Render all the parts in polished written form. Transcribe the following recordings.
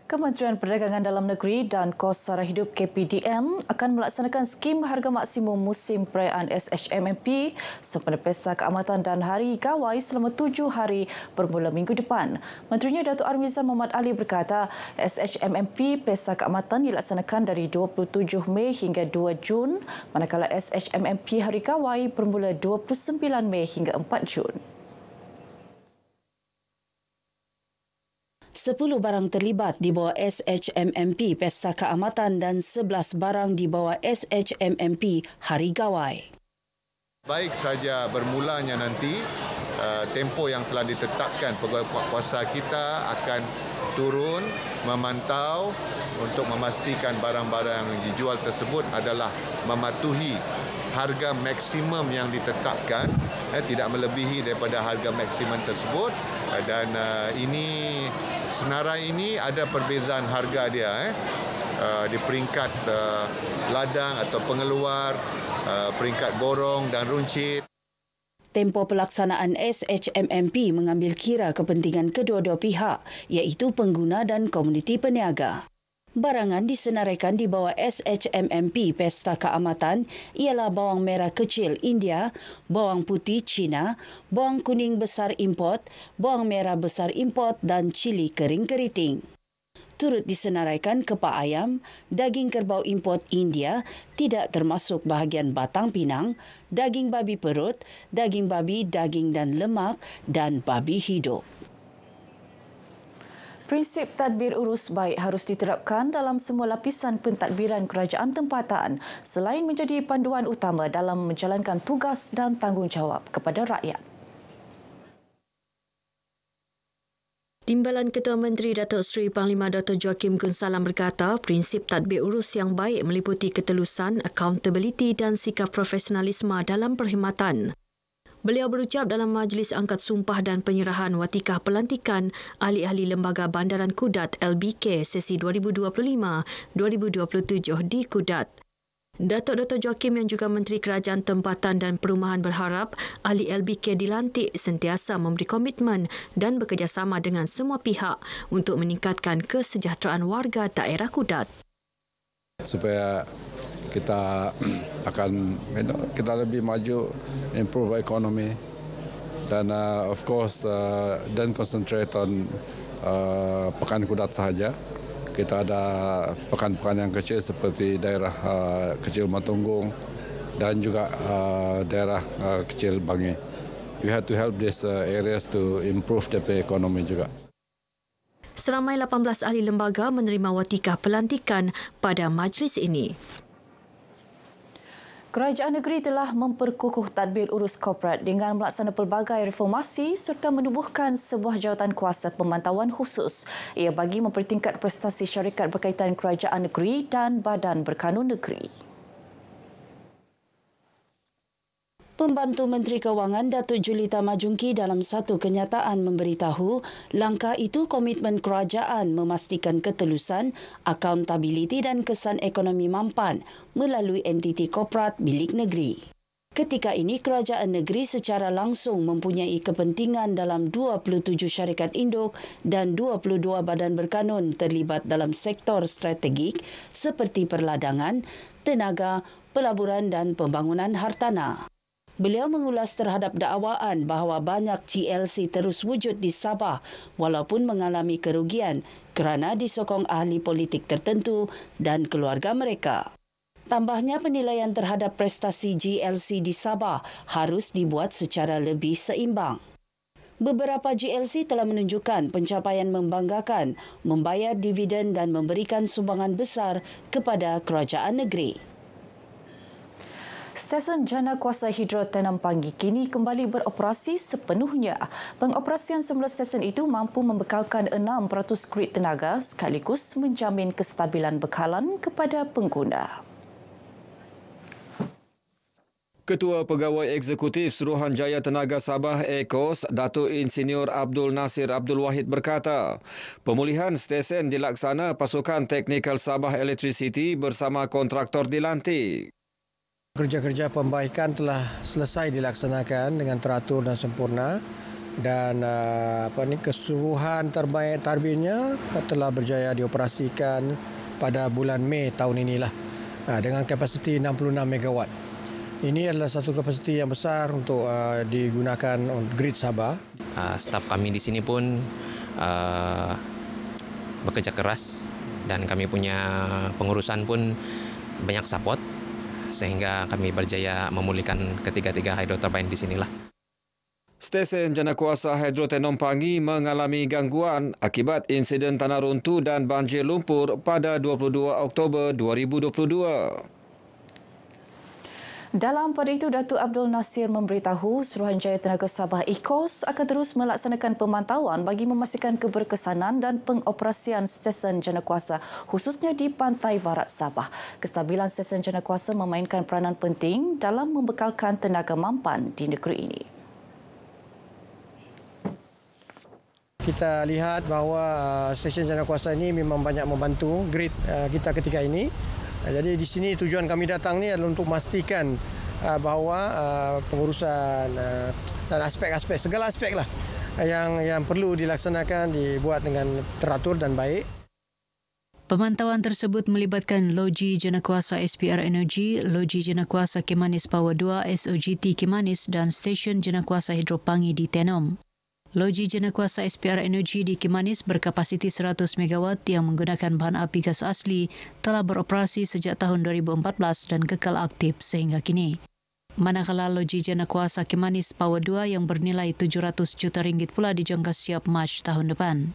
Kementerian Perdagangan Dalam Negeri dan Kos Sara Hidup KPDM akan melaksanakan skim harga maksimum musim perayaan SHMMP sempena Pesta Keamatan dan Hari Gawai selama 7 hari bermula minggu depan. Menterinya Datuk Armizan Mohamad Ali berkata, SHMMP Pesta Keamatan dilaksanakan dari 27 Mei hingga 2 Jun, manakala SHMMP Hari Gawai bermula 29 Mei hingga 4 Jun. 10 barang terlibat di bawah SHMMP Pesta Keamatan dan 11 barang di bawah SHMMP Hari Gawai. Baik saja bermulanya nanti, tempoh yang telah ditetapkan, pegawai kuasa kita akan turun memantau untuk memastikan barang-barang yang dijual tersebut adalah mematuhi harga maksimum yang ditetapkan, tidak melebihi daripada harga maksimum tersebut, dan ini senarai ini ada perbezaan harga dia di peringkat ladang atau pengeluar, peringkat borong dan runcit. Tempoh pelaksanaan SHMMP mengambil kira kepentingan kedua-dua pihak, iaitu pengguna dan komuniti peniaga. Barangan disenaraikan di bawah SHMMP Pesta Keamatan ialah bawang merah kecil India, bawang putih Cina, bawang kuning besar import, bawang merah besar import dan cili kering keriting. Turut disenaraikan kepak ayam, daging kerbau import India tidak termasuk bahagian batang pinang, daging babi perut, daging babi, daging dan lemak dan babi hidup. Prinsip tadbir urus baik harus diterapkan dalam semua lapisan pentadbiran kerajaan tempatan selain menjadi panduan utama dalam menjalankan tugas dan tanggungjawab kepada rakyat. Timbalan Ketua Menteri Datuk Seri Panglima Dr. Joaquim Gunsalam berkata, prinsip tadbir urus yang baik meliputi ketelusan, accountability dan sikap profesionalisme dalam perkhidmatan. Beliau berucap dalam Majlis Angkat Sumpah dan Penyerahan Watikah Pelantikan Ahli-Ahli Lembaga Bandaran Kudat LBK sesi 2025-2027 di Kudat. Datuk Dr. Joaquim yang juga Menteri Kerajaan Tempatan dan Perumahan berharap ahli LBK dilantik sentiasa memberi komitmen dan bekerjasama dengan semua pihak untuk meningkatkan kesejahteraan warga daerah Kudat. Supaya kita akan kita lebih maju, improve ekonomi dan of course don't concentrate on Pekan Kudat sahaja. Kita ada pekan-pekan yang kecil seperti daerah kecil Matunggung dan juga daerah kecil Bangi. We have to help these areas to improve their economy juga. Seramai 18 ahli lembaga menerima watikah pelantikan pada majlis ini. Kerajaan negeri telah memperkukuh tadbir urus korporat dengan melaksanakan pelbagai reformasi serta menubuhkan sebuah jawatan kuasa pemantauan khusus. Ia bagi mempertingkat prestasi syarikat berkaitan kerajaan negeri dan badan berkanun negeri. Pembantu Menteri Kewangan Datuk Julita Majungki dalam satu kenyataan memberitahu langkah itu komitmen kerajaan memastikan ketelusan, accountability dan kesan ekonomi mampan melalui entiti korporat milik negeri. Ketika ini, kerajaan negeri secara langsung mempunyai kepentingan dalam 27 syarikat induk dan 22 badan berkanun terlibat dalam sektor strategik seperti perladangan, tenaga, pelaburan dan pembangunan hartanah. Beliau mengulas terhadap dakwaan bahawa banyak GLC terus wujud di Sabah walaupun mengalami kerugian kerana disokong ahli politik tertentu dan keluarga mereka. Tambahnya, penilaian terhadap prestasi GLC di Sabah harus dibuat secara lebih seimbang. Beberapa GLC telah menunjukkan pencapaian membanggakan, membayar dividen dan memberikan sumbangan besar kepada kerajaan negeri. Stesen Jana Kuasa Hidro Tanam Panggi kini kembali beroperasi sepenuhnya. Pengoperasian semula stesen itu mampu membekalkan 6% kredit tenaga sekaligus menjamin kestabilan bekalan kepada pengguna. Ketua Pegawai Eksekutif Suruhanjaya Tenaga Sabah (EKOS), Datuk Insinyur Abdul Nasir Abdul Wahid berkata, pemulihan stesen dilaksana Pasukan Teknikal Sabah Electricity bersama kontraktor dilantik. Kerja-kerja pembaikan telah selesai dilaksanakan dengan teratur dan sempurna dan keseluruhan turbinnya telah berjaya dioperasikan pada bulan Mei tahun inilah dengan kapasiti 66 megawatt. Ini adalah satu kapasiti yang besar untuk digunakan grid Sabah. Staf kami di sini pun bekerja keras dan kami punya pengurusan pun banyak support sehingga kami berjaya memulihkan ketiga-tiga hidroturbin di sinilah. Stesen Janakuasa Hidro Tenom Pangi mengalami gangguan akibat insiden tanah runtuh dan banjir lumpur pada 22 Oktober 2022. Dalam pada itu, Datuk Abdul Nasir memberitahu Suruhanjaya Tenaga Sabah IKOS akan terus melaksanakan pemantauan bagi memastikan keberkesanan dan pengoperasian stesen Janakuasa khususnya di pantai barat Sabah. Kestabilan stesen Janakuasa memainkan peranan penting dalam membekalkan tenaga mampan di negeri ini. Kita lihat bahawa stesen Janakuasa ini memang banyak membantu grid kita ketika ini. Jadi di sini tujuan kami datang ni adalah untuk memastikan bahawa pengurusan dan aspek-aspek, segala aspek lah yang perlu dilaksanakan dibuat dengan teratur dan baik. Pemantauan tersebut melibatkan Loji Janakuasa SPR Energy, Loji Janakuasa Kimanis Power 2 SOGT Kimanis dan Stesen Janakuasa Hidro Pangi di Tenom. Loji Janakuasa SPR Energy di Kimanis berkapasiti 100 MW yang menggunakan bahan api gas asli telah beroperasi sejak tahun 2014 dan kekal aktif sehingga kini. Manakala Loji Janakuasa Kimanis Power 2 yang bernilai 700 juta ringgit pula dijangka siap Mac tahun depan.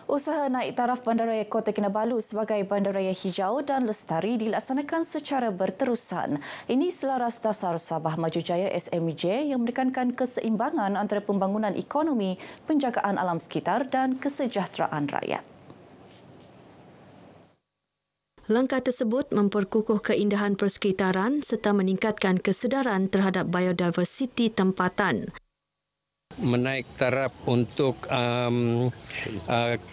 Usaha naik taraf Bandaraya Kota Kinabalu sebagai bandaraya hijau dan lestari dilaksanakan secara berterusan. Ini selaras dasar Sabah Maju Jaya SMJ yang menekankan keseimbangan antara pembangunan ekonomi, penjagaan alam sekitar dan kesejahteraan rakyat. Langkah tersebut memperkukuh keindahan persekitaran serta meningkatkan kesedaran terhadap biodiversiti tempatan. Menaik taraf untuk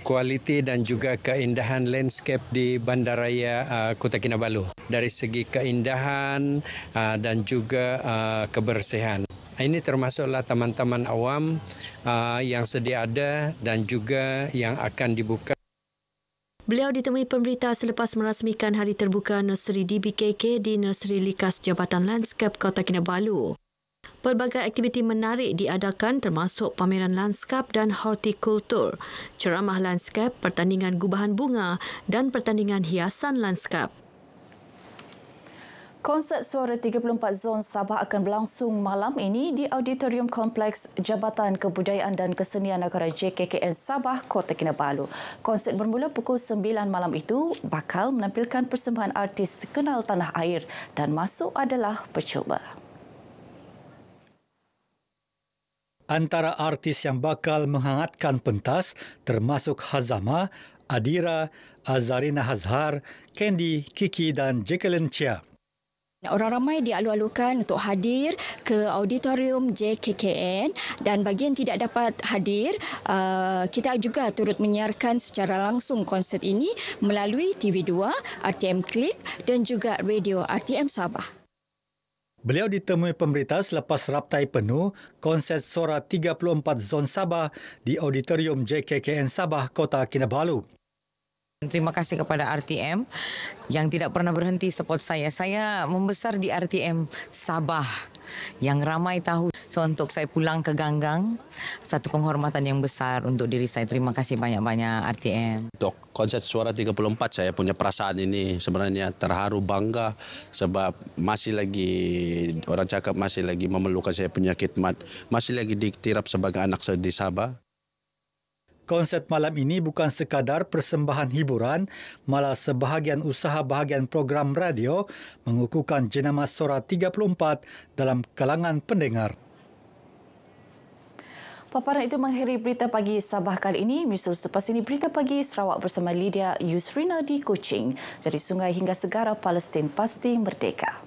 kualiti dan juga keindahan landscape di Bandaraya Kota Kinabalu dari segi keindahan dan juga kebersihan. Ini termasuklah taman-taman awam yang sedia ada dan juga yang akan dibuka. Beliau ditemui pemberita selepas merasmikan Hari Terbuka Nursery DBKK di Nursery Likas Jabatan Landscape Kota Kinabalu. Pelbagai aktiviti menarik diadakan termasuk pameran lanskap dan hortikultur, ceramah lanskap, pertandingan gubahan bunga dan pertandingan hiasan lanskap. Konsert Suara 34 Zon Sabah akan berlangsung malam ini di Auditorium Kompleks Jabatan Kebudayaan dan Kesenian Negara JKKN Sabah, Kota Kinabalu. Konsert bermula pukul 9 malam itu bakal menampilkan persembahan artis terkenal tanah air dan masuk adalah percuma. Antara artis yang bakal menghangatkan pentas termasuk Hazama, Adira, Azarina Hazhar, Candy, Kiki dan Jacqueline Chia. Orang ramai dialu-alukan untuk hadir ke auditorium JKKN dan bagi yang tidak dapat hadir, kita juga turut menyiarkan secara langsung konsert ini melalui TV2, RTM Klik dan juga radio RTM Sabah. Beliau ditemui pemberita selepas raptai penuh konsert Suara 34 Zon Sabah di Auditorium JKKN Sabah, Kota Kinabalu. Terima kasih kepada RTM yang tidak pernah berhenti support saya. Saya membesar di RTM Sabah yang ramai tahu. So untuk saya pulang ke Ganggang, satu penghormatan yang besar untuk diri saya. Terima kasih banyak-banyak RTM. Untuk konsert Suara 34 saya punya perasaan ini sebenarnya terharu, bangga sebab masih lagi orang cakap masih lagi memerlukan saya punya khidmat, masih lagi diiktiraf sebagai anak saya di Sabah. Konsert malam ini bukan sekadar persembahan hiburan, malah sebahagian usaha bahagian program radio mengukuhkan jenama Suara 34 dalam kalangan pendengar. Paparan itu mengakhiri Berita Pagi Sabah kali ini. Menyusul selepas ini Berita Pagi Sarawak bersama Lydia Yusrina di Kuching. Dari sungai hingga segara, Palestin pasti merdeka.